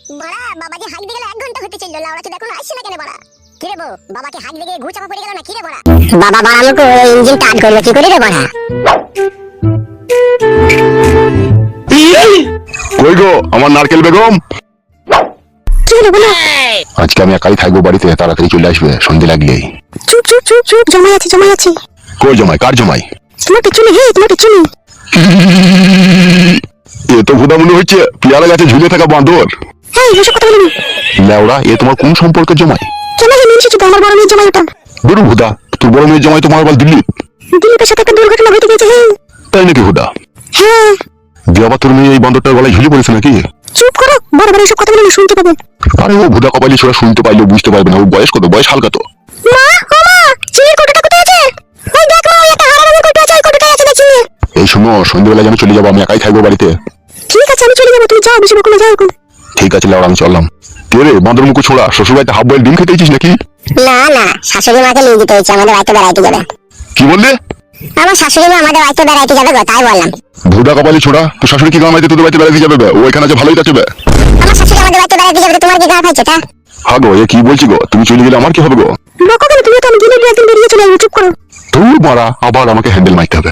বড়া বাবাজি হাঁক দিয়ে গেল 1 ঘন্টা হতে চললো, লাউড়া চোদা এখন আসছে না কেন বড়া? কি রে বউ, বাবাকে হাঁক দিয়ে ঘু চাপা পড়ে গেল না কি রে বড়া? বাবা বাড়ানোকে ইঞ্জিন স্টার্ট করবে কি করে রে বড়া? কই গো আমার নারকেল বেগম? কি রে বলো? আজকে আমি একাই থাকবো বাড়িতে, তাড়াতাড়ি চলে আসবে সন্ধে লাগলেই। চুপ চুপ চুপ চুপ, জমাই আছে জমাই আছে। কই জমাই? কার জমাই? তোমার পেছনে, হে তোমার পেছনে। এ তো ভুদা মনে হচ্ছে পেয়ারা গাছে ঝুলে থাকা বাঁদর। এই এসব কথা বলবি? লেওড়া, এ তোমার কোন সম্পর্কের জমাই? কেন যে মিনছি তো আমার বড় মেয়ের জমাই ওটা। বেরু ভুদা, তোর বড় মেয়ের জমাই তোমার আবার দিল্লি? দিলীপের সাথে একটা দুর্ঘটনা ঘটে গেছে। হে তাই নাকি ভুদা? হ্যাঁ। দিয়ে আবার তোর মেয়ে এই বাঁদরটার গলায় ঝুলে পড়েছে নাকি? চুপ করো, বড় বড় এসব কথা বলে শুনতে পাবে। আরে ও ভুদা কপালি ছোড়া, শুনতে পাইলেও বুঝতে পারবে না। ও বয়স কত? বয়স হালকা তো। মা ও মা, চিনির কোটোটা কোথায় আছে? ওই দেখ মা, ওই একটা হারা রঙের কোটো আছে, ওই কোটোটাই আছে দেখি। এই শোনো, সন্ধ্যেবেলা যেন চলে যাবো, আমি একাই থাকবো বাড়িতে। ঠিক আছে আমি চলে যাবো, তুমি যাও, বেশি বকো না, যাও এখন। ঠিক আছে লেওড়া, আমি চললাম। কে রে বাঁদর মুখো ছোড়া, শ্বশুরবাড়িতে হাফ বয়েল ডিম খেতেছিস নাকি? না না, শাশুড়ি মাকে নিয়ে যেতে হচ্ছে, আমাদের বাড়িতে বেড়াইতে যাবে। কি বললে? আমার শাশুড়ি মা আমাদের বাড়িতে বেড়াইতে যাবে গো, তাই বললাম। ভুদা কপালি ছোড়া, তোর শাশুড়ি কি কামাইতে তোদের বাড়িতে বেড়াতে যাবে? ও এখানে আছে ভালোই আছে। আমার শাশুড়ি আমাদের বাড়িতে বেড়াইতে যাবে, তোমার কি গা খাইছে তা? হ্যাঁ গো, এ কি বলছি গো? তুমি চলে গেলে আমার কি হবে গো? বকো কেন তুমি? তো আমি দিনে একদিন বেরিয়ে চলে যাবো, চুপ করো। তুই মারা, আবার আমাকে হ্যান্ডেল মারতে হবে।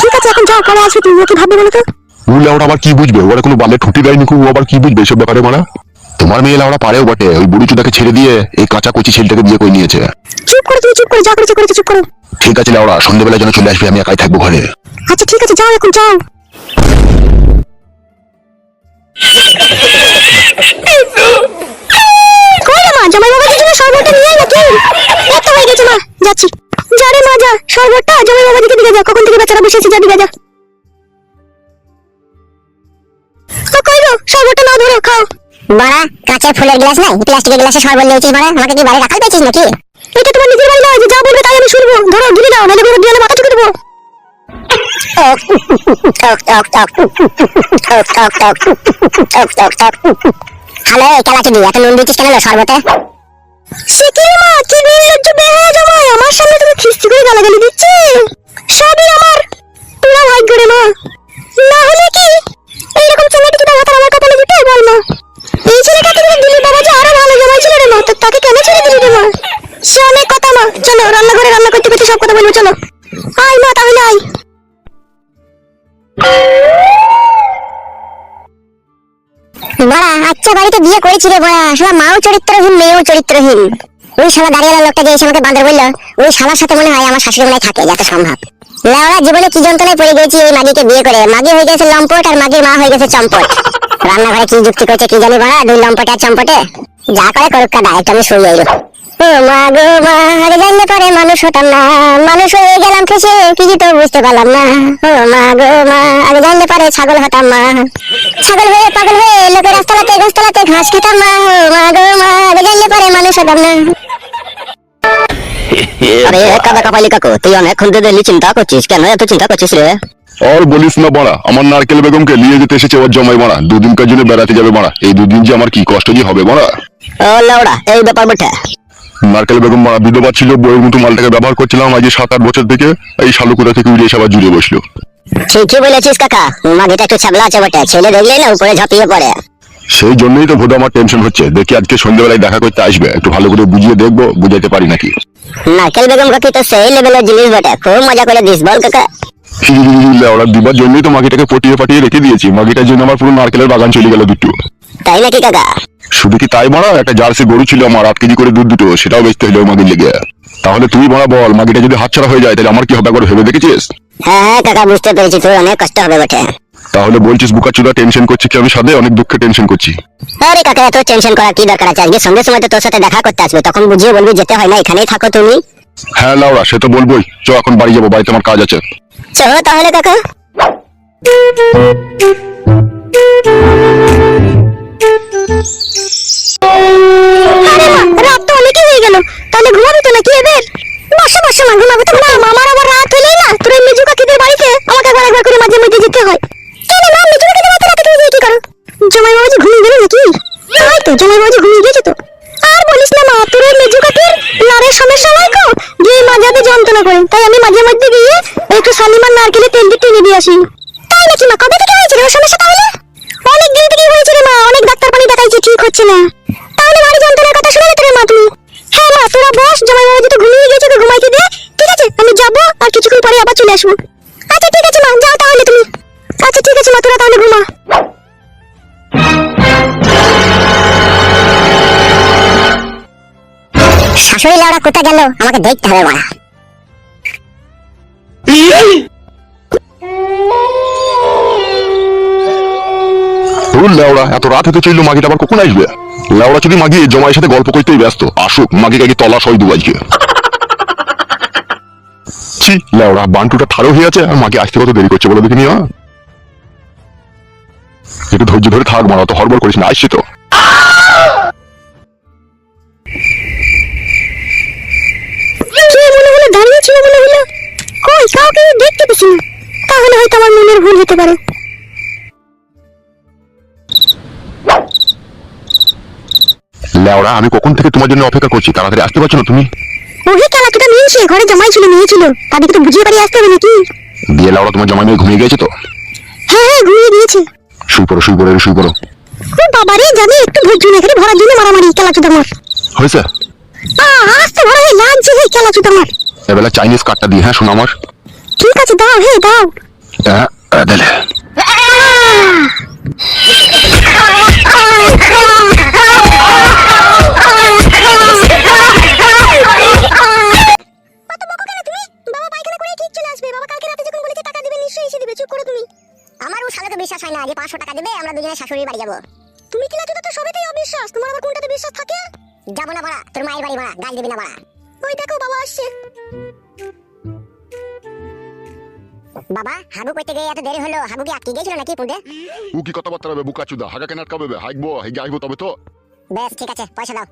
ঠিক আছে এখন যাও, পরে আসবে। তুমি ওকে ভাববে বলো তো? ও লেওড়া আবার কি বুঝবে? ওরা কোনো বালে ঠুটি দেয়নি, ও আবার কি বুঝবে এসব ব্যাপারে? মারা, তোমার মেয়ে লেওড়া পারেও বটে, ওই বুড়ি চুদাকে ছেড়ে দিয়ে এই কাঁচা কচি ছেলেটাকে বিয়ে করে নিয়েছে। চুপ করো তুমি, চুপ করো, যা করেছো করেছো, চুপ করো। ঠিক আছে লেওড়া, সন্ধ্যেবেলা যেন চলে আসবে, আমি একাই থাকবো ঘরে। আচ্ছা ঠিক আছে, যাও এখন যাও। কই রে মা, জামাই বাবাজির জন্য শরবতটা নিয়ে আয় নাকি? এত হয়ে গেছে মা, যাচ্ছি। যা রে মা যা, শরবতটা জামাই বাবাজিকে দিয়ে যা, কখন থেকে বেচারা বসে আছে, যা দিয়ে যা। কই গো, শরবতটা নাও, ধরো খাও। বাড়া, কাঁচের ফুলের গ্লাস নাই, প্লাস্টিকের গ্লাসে শরবত নিয়েছিস বাড়া? আমাকে কি বাড়ি রাখাল পেয়েছিস নাকি? এটা তোমার নিজের বাড়ি নয় যে যা বলবে তাই আমি শুনবো। ধরো গিলে দাও, নাহলে বিরোধী হলে মাথা ঠুকে দেবো। হ্যালো কেলাচুদি, এত নুন দিচ্ছিস কেন শরবতে? সে কি রে মা, কি নির্লজ্জ বেহায়া জামাই, আমার সামনে তুমি খিস্তি করে গালাগালি দিচ্ছে। সবই আমার পুরো ভাগ্য রে মা, না হলে কি এইরকম ছেলেটি যদি আমার আমার কপালে জুটে বল মা? এই ছেলেটাকে তুমি দিলি বাবা, যে আরো ভালো জামাই ছিল রে মা, তো তাকে কেন ছেড়ে দিলি রে মা? সে অনেক কথা মা, চলো রান্নাঘরে রান্না করতে করতে সব কথা বলবো, চলো। আয় মা তাহলে আয়। বাড়া, আচ্ছা বাড়িতে বিয়ে করেছি রে বড়া, শালা মাও চরিত্রহীন মেয়েও চরিত্রহীন। ওই শালা দাঁড়িয়ে লোকটা যে এসে আমাকে বাঁদর বললো, ওই শালার সাথে মনে হয় আমার শাশুড়ি মনে থাকে, যত সম্ভব। লেওড়া জীবনে কি যন্ত্রণায় পড়ে গেছি এই মাগিকে বিয়ে করে। মাগি হয়ে গেছে লম্পট আর মাগির মা হয়ে গেছে চম্পট। রান্নাঘরে কি যুক্তি করছে কি জানি বাড়া, দুই লম্পটে আর চম্পটে। যা করে করুক কাদা, একটু আমি শুয়ে এলো। ও মা গো মা, আগে জানলে পরে মানুষ হতাম না, মানুষ হয়ে গেলাম খেসে, কিছু তো বুঝতে পারলাম না। ও মা গো মা, আগে জানলে পরে ছাগল হতাম মা, ছাগল হয়ে পাগল হয়ে লোকের রাস্তালাতে গাছতলাতে ঘাস খেতাম মা। ও মা গো মা, আগে জানলে পরে মানুষ হতাম না। আরে কাদা কাপালি কাকু, তুই অনেকক্ষণ ধরে চিন্তা করছিস, কেন এত চিন্তা করছিস রে? আর বলিস না বাড়া, আমার নারকেল বেগমকে নিয়ে যেতে এসেছে ওর জমাই বাড়া, দুদিনকার জন্য বেড়াতে যাবে বাড়া। এই দুদিন যে আমার কি কষ্ট যে হবে বাড়া। ও লাউড়া, এই ব্যাপার বটে। নারকেল বেগম বাড়া বিধবা ছিল, বইয়ের মতো মালটাকে ব্যবহার করছিলাম আজ 7-8 বছর থেকে। এই শালুকুড়া থেকে উড়ে এসে আবার জুড়ে বসলো। ঠিকই বলেছিস কাকা, মাগিটা একটু ছাবলা আছে বটে, ছেলে দেখলেই না উপরে ঝাঁপিয়ে পড়ে। সেই জন্যই তো ভোদা আমার টেনশন হচ্ছে। দেখি আজকে সন্ধ্যাবেলায় দেখা করতে আসবে, একটু ভালো করে বুঝিয়ে দেখবো, বুঝাইতে পারি নাকি। নারকেল বেগম কাকি তো সেই লেভেলের জিনিস বটে, খুব মজা করে দিস বল কাকা। ওরা দিবার জন্যই তো মাগিটাকে পটিয়ে পাঠিয়ে রেখে দিয়েছি। মাগিটার জন্য আমার পুরো নারকেলের বাগান চলে গেল দুটো। তাই নাকি কাকা? শুধু কি তাই মারা, একটা জার্সি গরু ছিল আমার, 8 কেজি করে দুধ দুটো, সেটাও বেচতে হলো মাগির লেগে। তাহলে তুই মারা বল, মাগিটা যদি হাতছাড়া হয়ে যায় তাহলে আমার কি হবে একবার ভেবে দেখেছিস? হ্যাঁ হ্যাঁ কাকা, বুঝতে পেরেছি, তোর অনেক কষ্ট হবে বটে। তাহলে বলছিস বুকাচুদা টেনশন করছি কি? আমি সাথে অনেক দুঃখে টেনশন করছি। আরে কাকা, এত টেনশন করার কি দরকার আছে? আজকে সন্ধ্যের সময় তো তোর সাথে দেখা করতে আসবে, তখন বুঝিয়ে বলবি যেতে হয় না, এখানেই থাকো তুমি। হ্যাঁ লাউড়া, সে তো বলবোই। চ এখন বাড়ি যাবো, বাড়িতে আমার কাজ আছে। চলো তাহলে কাকা। রাত তো অনেকই হয়ে গেল, তাহলে ঘুমাবি তো নাকি এবার? বসে বসে মা, ঘুমাবো তো না। আমার আবার রাত হলেই না তোর মেজু কাকিদের বাড়িতে আমাকে একবার একবার করে মাঝে মধ্যে যেতে হয়। কেন মা, মেজু কাকিদের বাড়িতে রাতে তুমি কি করো? জামাই বাবাজি ঘুমিয়ে গেল নাকি? তাই তো, জামাই বাবাজি ঘুমিয়ে গেছে তো। আর বলিস না মা, তোর মেজু কাকির লারের সমস্যা নাই গো, গিয়ে মাঝাতে যন্ত্রণা করে, তাই আমি মাঝে মধ্যে গিয়ে একটু শালিমার নারকেলের তেল দিয়ে টেনে দিয়ে আসি। তাই নাকি মা? কবে থেকে হয়েছিল ওর সমস্যা তাহলে? অনেক দিন থেকেই হয়েছিল মা, অনেক ডাক্তার পানি দেখাইছি, ঠিক হচ্ছে না। তাহলে বাড়ি যন্ত্রণার কথা শোনালে তোর মা তুমি? হ্যাঁ মা, তোরা বস, জামাই বাবা যদি ঘুমিয়ে গেছে তো ঘুমাইতে দে, ঠিক আছে? আমি যাবো আর কিছুক্ষণ পরে আবার চলে আসবো। আচ্ছা ঠিক আছে মা, যাও তাহলে তুমি। আচ্ছা ঠিক আছে মা, তোরা তাহলে ঘুমা। শাশুড়ি লাউড়া কোথা গেল, আমাকে দেখতে হবে মারা। তোর লেওড়া এত রাত হতে চললো, মাগিটা আবার কখন আসবে? লেওড়া যদি মাগি জমাইয়ের সাথে গল্প করতেই ব্যস্ত, আসুক মাগিকে কি তলা সই দেবো আজকে। ছি লেওড়া, বান্টুটা ঠাড়ো হয়ে আছে আর মাকে আসতে কত দেরি করছে বলে দেখিনি। একটু ধৈর্য ধরে থাক মারা, তো হড়বড় করিস না, আসছি তো। কে মনে হলো দাঁড়িয়ে ছিল মনে হলো, কই কাউকে দেখতে পেছি না। তাহলে হয়তো আমার মনের ভুল হতে পারে। লেওড়া আমি কখন থেকে তোমার জন্য অপেক্ষা করছি, তাড়াতাড়ি আসতে পারছো না তুমি? ওহে খেলাটা নিয়েছে, ঘরে জামাই ছিল নিয়েছিল, তাদেরকে তো বুঝিয়ে বাড়ি আসতে হবে নাকি? দিয়ে লেওড়া তোমার জামাই মেয়ে ঘুমিয়ে গেছে তো? হ্যাঁ হ্যাঁ, ঘুমিয়ে দিয়েছে। শুই পড়ো শুই পড়ো শুই পড়ো। ও বাবা রে, যাবে একটু ধৈর্য না, এখানে ভরার জন্য মারামারি খেলাচুদা আমার। হয়েছে? আসতে ভরা হয়ে লাগছে হে খেলাচুদা আমার। এবেলা চাইনিজ কার্ডটা দিয়ে, হ্যাঁ শোনো আমার। ঠিক আছে দাও, হে দাও। দিলে বাবা পায়খানা করে ঠিক চলে আসবে। বাবা কালকে রাতে যখন বলেছে টাকা দিবে, নিশ্চয়ই এসে দিবে। চুপ করো তুমি। আমার ও শালাকে বিশ্বাস হয় না যে 500 টাকা দিবে আমরা দুজনে শাশুড়ি বাড়ি যাব। তুমি কি লাজুদা, তো সবেতেই অবিশ্বাস, তোমার আবার কোনটাতে বিশ্বাস থাকে? যাবো না বাড়া, তোর মায়ের বাড়ি বাড়া, গাল দিবি না বাড়া। ওই দেখো বাবা আসছে। বাবা হাগু কইতে গিয়ে এত দেরি হলো, হাগু কি আটকে গেছিল নাকি পুঁতে? ও কি কথাবার্তা হবে বুকা চুদা, হাগা কেন আটকাবে? হাইকবো হেগে আসবো তবে তো। বেশ ঠিক আছে, পয়সা দাও।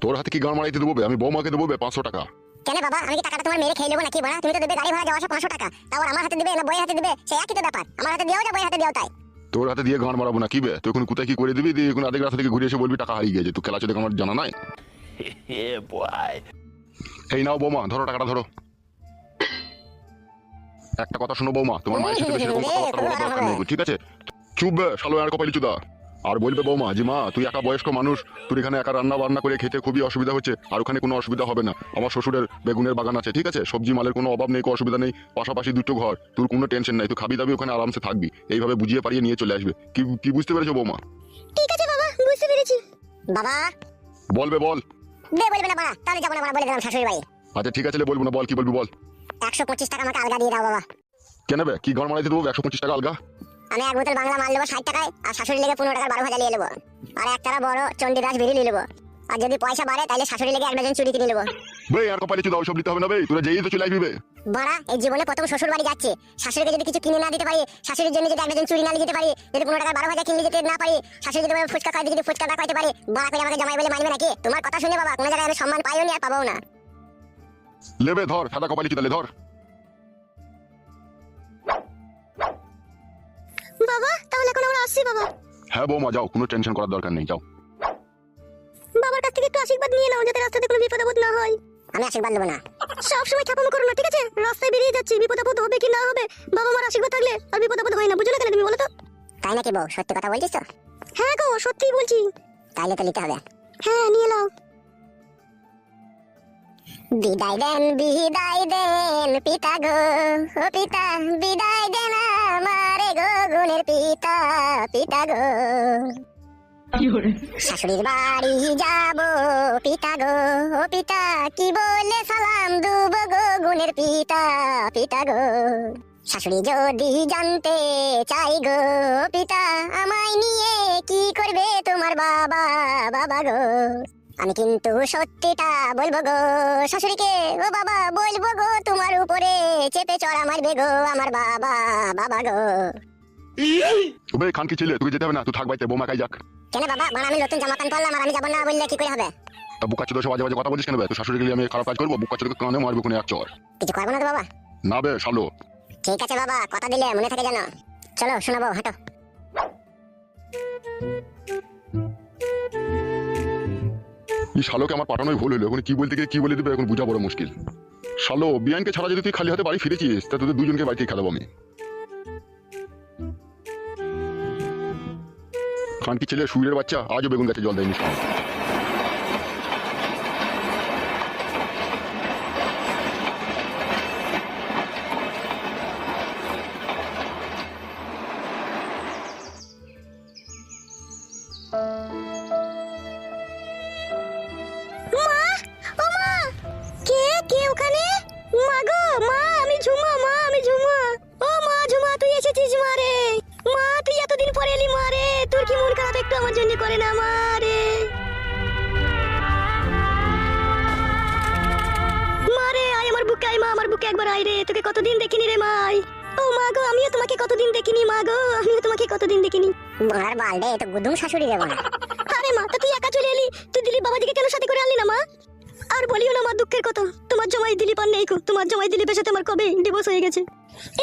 তোর হাতে কি গান মারাইতে দেবো? আমি বৌমাকে দেবো 500 টাকা। কেন বাবা, আমি কি টাকাটা তোমার মেরে খেয়ে নেবো নাকি বাড়া? তুমি তো দেবে গাড়ি ভাড়া যাওয়া আসা 500 টাকা, তাও আমার হাতে দিবে না বইয়ের হাতে দিবে? সে একই তো ব্যাপার, আমার হাতে দিও না বইয়ের হাতে দিও তাই। তোর হাতে দিয়ে গান মারাবো না কি বে? তুই এখন কোথায় কি করে দিবি, দিয়ে এখন আধেক রাস্তা থেকে ঘুরে এসে বলবি টাকা হারিয়ে গেছে। তুই খেলা চোদে আমার জানা নাই। এই নাও বৌমা, ধরো টাকাটা ধরো। একটা কথা শোনো বৌমা, তোমার মায়ের সাথে বেশি এরকম কথাবার্তা বলার দরকার নেই, ঠিক আছে? চুপ বে শালো আর কপালি চুদা। আর বলবে বৌমা যে মা তুই একা বয়স্ক মানুষ, তুই এখানে একা রান্না বান্না করে খেতে খুবই অসুবিধা হচ্ছে, আর ওখানে কোনো অসুবিধা হবে না। আমার শ্বশুরের বেগুনের বাগান আছে, ঠিক আছে? সবজি মালের কোনো অভাব নেই, কোনো অসুবিধা নেই, পাশাপাশি দুটো ঘর, তোর কোনো টেনশন নাই, তুই খাবি দাবি ওখানে আরামসে থাকবি। এইভাবে বুঝিয়ে পারিয়ে নিয়ে চলে আসবে। কি কি বুঝতে পেরেছো বৌমা? ঠিক আছে বাবা, বুঝতে পেরেছি। বাবা বলবে বল। বলবে না বাবা, তাহলে যাবো না বাবা, বলে দিলাম শাশুড়ি বাড়ি। আচ্ছা ঠিক আছে বলবো না, বল কি বলবি বল। 125 টাকা আমাকে আলগা দিয়ে দাও বাবা। কেন বে, কি ঘর মারাইতে দেবো 125 টাকা আলগা? আমি এক বোতল বাংলা মাল নেবো 60 টাকায়, আর শাশুড়ি লেগে 15 টাকার 12 ভাজা নিয়ে নেবো, আর একটা বড় চন্ডীদাস বিড়ি নিয়ে নেবো। আর যদি পয়সা বাড়ে তাহলে শাশুড়ি লেগে 1 ডজন চুরি কিনে নেবো। বে আর কপালি চুদা, ওইসব নিতে হবে না বে, তোরা যেই তো চলে আসবি বে। বাড়া এই জীবনে প্রথম শ্বশুর বাড়ি যাচ্ছে, শাশুড়িকে যদি কিছু কিনে না দিতে পারি, শাশুড়ির জন্য যদি 1 ডজন চুরি না নিয়ে যেতে পারি, যদি 15 টাকার 12 ভাজা কিনে যেতে না পারি, শাশুড়ি যদি ফুচকা খাইতে যদি ফুচকা না খাইতে পারি, বাড়া করে আমাকে জামাই বলে মানবে নাকি? তোমার কথা শুনে বাবা কোনো জায়গায় আমি সম্মান পাইও নি আর পাবো না। লেবে ধর সাদা কপালি চুদা, লে ধর। বাবা তাহলে এখন আমরা আসছি বাবা। হ্যাঁ বৌমা যাও, কোনো টেনশন করার দরকার নেই, যাও। বাবার কাছ থেকে একটু আশীর্বাদ নিয়ে নাও, যাতে রাস্তাতে কোনো বিপদ আপদ না হয়। আমি আশীর্বাদ নেব না। সব সময় ঠাপামো করো না, ঠিক আছে? রাস্তায় বেরিয়ে যাচ্ছি, বিপদ আপদ হবে কি না হবে, বাবা মার আশীর্বাদ থাকলে আর বিপদ আপদ হয় না। বুঝলে কেন তুমি বলো তো? তাই নাকি বউ, সত্যি কথা বলছিস তো? হ্যাঁ গো, সত্যিই বলছি। তাইলে তো নিতে হবে। হ্যাঁ নিয়ে নাও। বিদায় দেন পিতা গো, ও পিতা বিদায় দেন আমারে গো, গুণের পিতা, পিতা গো। শাশুড়ির বাড়ি যাব পিতা গো, ও পিতা কি বলে সালাম দুব গো, গুণের পিতা, পিতা গো। শাশুড়ি যদি জানতে চাই গো পিতা, আমায় নিয়ে কি করবে তোমার বাবা, বাবা গো। আমি কিন্তু সত্যিটা বলবো গো শাশুড়িকে, ও বাবা বলবো গো, তোমার উপরে চেপে চড়া মারবে গো আমার বাবা, বাবা গো। বে খান কি ছেলে, তুই যেতে হবে না, তুই থাক বাইতে, বৌমা কাই যাক। কেন বাবা, মানে আমি নতুন জামা প্যান্ট পরলাম আর আমি যাবো না বললে কি করে হবে? তা বুকা চুদা সব বাজে বাজে কথা বলিস কেন বে? তুই শাশুড়ি গেলে আমি খারাপ কাজ করবো? বুকা চুদাকে কানে মারবো কোনো এক চর। কিছু করবো না তো বাবা? না বে শালো। ঠিক আছে বাবা, কথা দিলে মনে থাকে জানো। চলো শোনাবো, হাঁটো। এই শালোকে আমার পাঠানোই ভুল হলো, এখন কি বলতে গিয়ে কি বলে দিবে এখন বোঝা বড় মুশকিল। শালো বিয়ানকে ছাড়া যদি তুই খালি হাতে বাড়ি ফিরেছিস, তা তোদের দুজনকে বাড়িতে খেলাবো আমি। খানকি ছেলে সুইরের বাচ্চা আজও বেগুন গাছে জল দেয়নি শালা। কে কে ওখানে? মা গো মা, আমি ঝুমা, মা আমি ঝুমা। ও মা ঝুমা, তুই এসেছিস মা রে। মা তুই এতদিন পরে এলি মা রে, তোর কি মন খারাপ একটু আমার জন্য করে না মা রে? মা রে আয় আমার বুকে, আয় মা আমার বুকে একবার আয় রে, তোকে কতদিন দেখিনি রে মা। আয়। ও মা গো, আমিও তোমাকে কতদিন দেখিনি মা গো, আমিও তোমাকে কতদিন দেখিনি। মার বালডে তো গুদুম শাশুড়ি রে বাড়া। আরে মা, তা তুই একা চলে এলি, তুই দিলীপ বাবাজিকে কেন সাথে করে আনলি না মা? আর বলিও না মা দুঃখের কথা, তোমার জামাই দিলীপ আর নেই গো, তোমার জামাই দিলীপের সাথে আমার কবে ডিভোর্স হয়ে গেছে।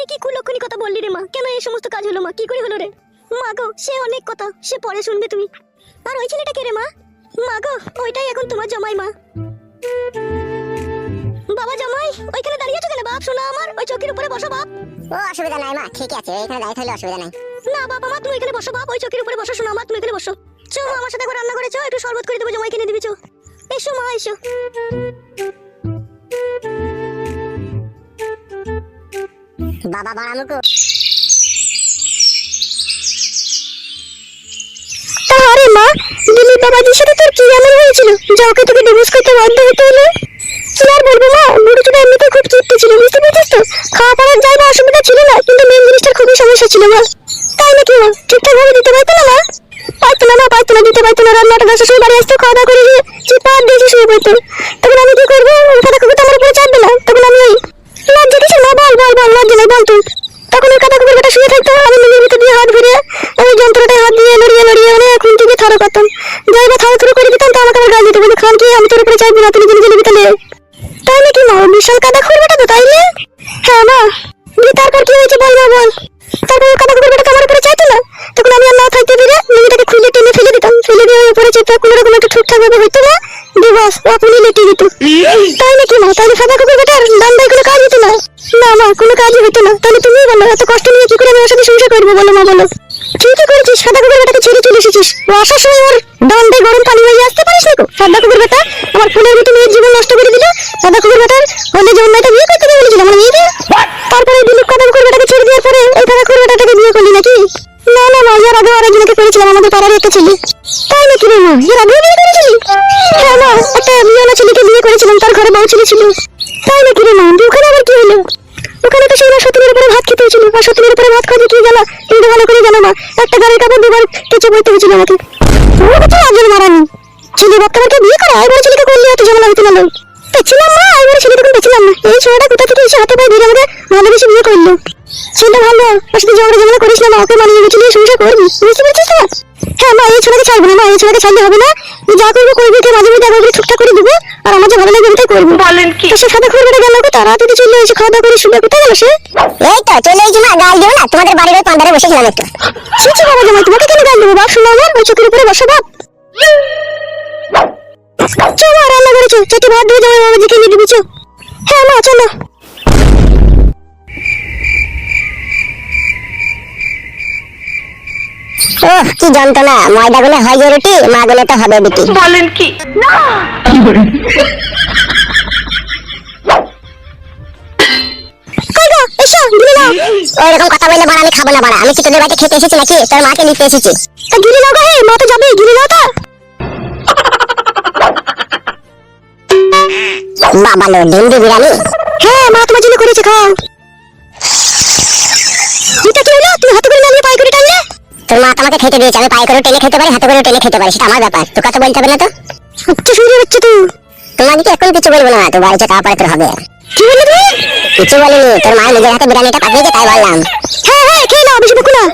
এই কি কুলক্ষণী কথা বললি রে মা, কেন এই সমস্ত কাজ হলো মা, কি করে হলো রে? মা গো সে অনেক কথা, সে পরে শুনবে তুমি। আর ওই ছেলেটা কে রে মা? মা গো ওইটাই এখন তোমার জামাই মা। বাবা জামাই ওইখানে দাঁড়িয়ে আছো কেন বাপ? শোনা আমার, ওই চৌকির উপরে বসো বাপ। ও অসুবিধা নাই মা, ঠিক আছে এখানে দাঁড়িয়ে থাকলে অসুবিধা নাই। না বাবা মা, তুমি এখানে বসো বাপ, ওই চৌকির উপরে বসো। শোনা আমার, তুমি এখানে বসো। চো মা, আমার সাথে করে রান্না করে চো, একটু শরবত করে দেবো, জামাই কিনে দিবি চো। এসো মা এসো। বাবা বাড়ামুকু। আরে মা, দিলীপ বাবাজির সাথে তোর কি এমন হয়েছিল যা ওকে তোকে ডিভোর্স করতে বাধ্য হতে হলো? কি আর বলবো মা, বুড়িটা এমনিতে খুব চিত্তে ছিল, বুঝতে পারছিস তো। খাওয়া পড়ার যাই না অসুবিধা ছিল না, কিন্তু মেন জিনিসটার খুবই সমস্যা ছিল মা। তাই নাকি মা? ঠিকঠাক ভাবে দিতে পারতো না মা? পারতো না মা, পারতো না, দিতে পারতো না। রান্নাটা 10টার সময় বাড়ি আসতো, খাওয়া দাওয়া করে গিয়ে চিৎকার দিয়ে শুয়ে পড়তো। তখন আমি কি করবো? কথা কুকুর তো আমার উপরে চাপবে না, তখন আমি ওই লজ্জা কিসের মা, বল বল বল, লজ্জা নেই বল তুই। তখন ওই কাদা কুকুর বেটা শুয়ে থাকতো, আমি নিজের ভিতর দিয়ে হাত ঘুরে ওই যন্ত্রটায় হাত দিয়ে লড়িয়ে লড়িয়ে খুন থেকে থারো করতাম। যাই বা থারো করে দিতাম, তো আমাকে আবার গাল দিতে বলে, খান কি আমি তোর উপরে চাইবি না, তুই নিজে নিজে নিবি তাহলে। তাই নাকি মা? বিশাল কাদা কুকুর বেটা তো তাইলে। হ্যাঁ মা, দিয়ে তারপর কি হয়েছে বল মা বল। তারপর ওই কাদা কুকুর বেটাকে আমার উপরে চাইতো না, তখন আমি আর না থাকতে পেরে নিজেটাকে খুলে টেনে ফেলে দিতাম, ফেলে দিয়ে ওই উপরে চেপে কোনো রকম একটা ঠিকঠাক ভাবে হইতো না, দিবস ও আপনি লেটে দিত। তাই নাকি মা? তাহলে সাদা কুকুর বেটার দান্দায় কোনো কাজ হতো না? না মা, কোনো কাজই হতো না। তাহলে তুমি বলো, এত কষ্ট নিয়ে কি করে আমি ওর সাথে সংসার করবো বলো মা বলো। ঠিকই করেছিস, সাদা কুকুর বেটাকে ছেড়ে চলে এসেছিস। ও আসার সময় ওর দণ্ডে গরম পানি হয়ে আসতে পারিস না গো। সাদা কুকুর বেটা আমার ফুলের মতো মেয়ের জীবন নষ্ট করে দিল। সাদা কুকুর বেটার হলে যে অন্যটা বিয়ে করতে বলেছিল আমার মেয়েকে, তারপরে দিলীপ কাদা কুকুর বেটাকে ছেড়ে দেওয়ার পরে ওই সাদা কুকুর বেটাটাকে বিয়ে করলি নাকি? না না মা, এর আগে আরেকজনকে করেছিলাম, আমাদের পাড়ারই একটা ছেলে। তাই নাকি রে মা? এর আগে বিয়ে করেছিলি? হ্যাঁ মা, একটা বিয়েওয়ালা ছেলেকে বিয়ে করেছিলাম, তার ঘরে বউ ছেলে ছিল। তাই নাকি রে মা? ওখানে আবার কি হলো? ওখানে তো সেই সতীনের উপরে ভাত খেতে হয়েছিল, আর সতীনের উপরে ভাত খাওয়া কি গেল তুমি তো ভালো করে জানো মা। একটা গাড়ির কাপড় দুবার কেচে বইতে হয়েছিল আমাকে। ও তো একজন মারানি ছেলে বাচ্চাকে বিয়ে করে এবার ছেলেকে করলে এত ঝামেলা হইতে না। পেছিলাম না, এবার ছেলে তখন পেছিলাম না। এই ছেলেটা কোথা থেকে এসে হাতে পায়ে ধরে আমাকে ভালোবেসে বিয়ে করলো। ছেলেটা ভালো, ওর সাথে ঝগড়া ঝামেলা করিস না মা, ওকে মানিয়ে গেছিলি সংসার করবি, বুঝতে পারছিস তো? হ্যাঁ মা, এই ছেলেকে ছাড়বো না মা, এই ছেলেকে ছাড়লে হবে না। যা করবো করবি, মাঝে মধ্যে একবার ঠিকঠাক করে দিবো, আর আমার যে ভালো লাগবে ওটাই করবো। বলেন কি? সে সাদা কুকুর বেটা গেল, তারা তুই চলে এসে খাওয়া দাওয়া করে শুনে কোথায় গেল সে? এই তো চলে এসেছি মা, গাল দিও না, তোমাদের বাড়ির ওই পান্ডারে বসেছিলাম একটু। ছি বাবা জামাই, তোমাকে কেন গাল দেবো বাপ? শোনো আমার, ওই চোখের উপরে বসো বাপ। চলো রান্না করেছো, চেটে ভাত দিয়ে জামাই বাবাজিকে নিয়ে দিবি চো। হ্যাঁ মা চলো। ওহ কি যন্ত্রণা, ময়দা গুলে হয় যে রুটি, মা গুলে তো হবে বিটি। বলেন কি? না ওইরকম কথা বললে বাড়া আমি খাবো না বাড়া। আমি কি তোদের বাড়িতে খেতে এসেছি নাকি তোর মাকে নিতে এসেছি? গিলে নাও গো, হে মা তো যাবে, গিলে নাও তা। বাবা লো ডিম বিরিয়ানি। হ্যাঁ মা তোমার জন্য করেছে, খাও। এটা কি হলো? তুমি হাতে করে না নিয়ে পায়ে করে টানলে? তোর মা আমাকে খেতে দিয়েছে, আমি পায়ে করে টেনে খেতে পারি, হাতে করে টেনে খেতে পারি, সেটা আমার ব্যাপার, তোকে তো বলতে হবে না তো। আচ্ছা শুরু হচ্ছে তুই। তোমাকে কি এখন কিছু বলবো না, তোর বাড়িতে খাওয়া পরে তোর হবে। কি বললি তুই? কিছু বলিনি, তোর মা নিজের হাতে বিরিয়ানিটা পাঠিয়েছে তাই বললাম। হ্যাঁ হ্যাঁ খেয়ে নাও, বেশি বকো না।